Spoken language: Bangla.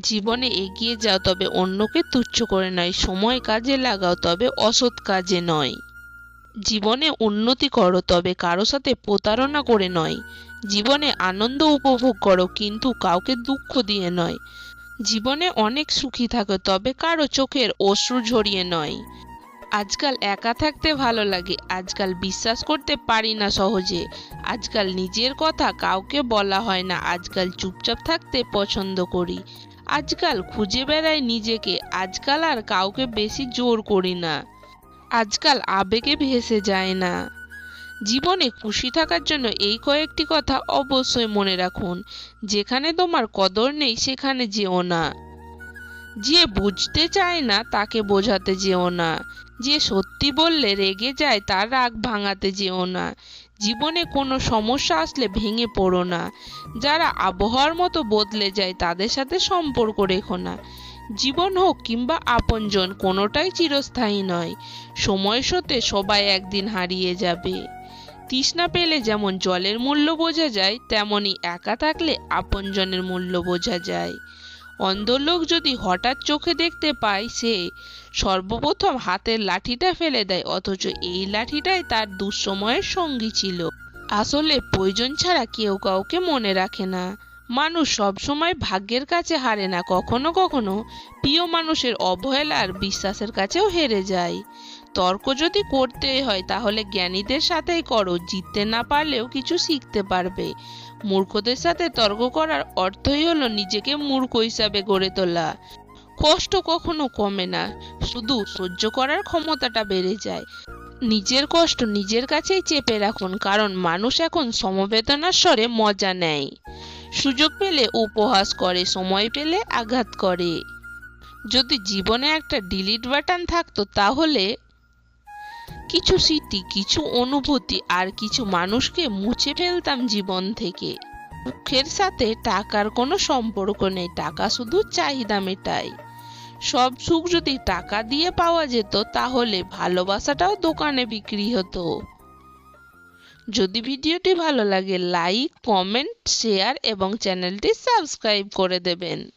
জীবনে এগিয়ে যাও, তবে অন্যকে তুচ্ছ করে নয়। সময় কাজে লাগাও, তবে অসৎ কাজে নয়। জীবনে উন্নতি করো, তবে কারো সাথে প্রতারণা করে নয়। জীবনে আনন্দ উপভোগ করো, কিন্তু কাউকে দুঃখ দিয়ে নয়। জীবনে অনেক সুখী থাকো, তবে কারো চোখের অশ্রু ঝরিয়ে নয়। আজকাল একা থাকতে ভালো লাগে, আজকাল বিশ্বাস করতে পারি না সহজে। আজকাল নিজের কথা কাউকে বলা হয় না, আজকাল চুপচাপ থাকতে পছন্দ করি। আজকাল খুঁজে বেড়াই নিজেকে, আজকাল আর কাউকে বেশি জোর করি না। আজকাল আবেগে ভেসে যায় না। জীবনে খুশি থাকার জন্য এই কয়েকটি কথা অবশ্যই মনে রাখুন। যেখানে তোমার কদর নেই সেখানে যেও না। যে বুঝতে চায় না তাকে বোঝাতে যেও না। যে সত্যি বললে রেগে যায় তার রাগ ভাঙাতে যেও না। জীবনে কোনো সমস্যা আসলে ভেঙে পড়ো না। যারা আবহাওয়ার মতো বদলে যায় তাদের সাথে সম্পর্ক রেখো না। জীবন হোক কিংবা আপনজন, কোনোটাই চিরস্থায়ী নয়। সময়ের সাথে সবাই একদিন হারিয়ে যাবে। তৃষ্ণা পেলে যেমন জলের মূল্য বোঝা যায়, তেমনি একা থাকলে আপনজনের মূল্য বোঝা যায়। অন্ধ লোক যদি হঠাৎ চোখে দেখতে পায়, সে সর্বপ্রথম হাতের লাঠিটা ফেলে দেয়, অথচ এই লাঠিটাই তার দুঃসময়ের সঙ্গী ছিল। আসলে প্রয়োজন ছাড়া কেউ কাউকে মনে রাখে না। মানুষ সবসময় ভাগ্যের কাছে হারে না, কখনো কখনো প্রিয় মানুষের অবহেলা আর বিশ্বাসের কাছেও হেরে যায়। তর্ক যদি করতেই হয় তাহলে জ্ঞানীদের সাথেই করো, জিততে না পারলেও কিছু শিখতে পারবে। মূর্খদের সাথে তর্ক করার অর্থই হলো নিজেকে মূর্খ হিসাবে গড়ে তোলা। কষ্ট কখনো কমে না, শুধু সহ্য করার ক্ষমতাটা বেড়ে যায়। নিজের কষ্ট নিজের কাছেই চেপে রাখুন, কারণ মানুষ এখন সমবেদনার স্বরে মজা নেয়। সুযোগ পেলে উপহাস করে, সময় পেলে আঘাত করে। যদি জীবনে একটা ডিলিট বাটন থাকতো তাহলে কিছু স্মৃতি, কিছু অনুভূতি আর কিছু মানুষকে মুছে ফেলতাম জীবন থেকে। সুখের সাথে টাকার কোনো সম্পর্ক নেই, টাকা শুধু চাহিদা মেটায়। সব সুখ যদি টাকা দিয়ে পাওয়া যেত তাহলে ভালোবাসাটাও দোকানে বিক্রি হতো। যদি ভিডিওটি ভালো লাগে লাইক, কমেন্ট, শেয়ার এবং চ্যানেলটি সাবস্ক্রাইব করে দেবেন।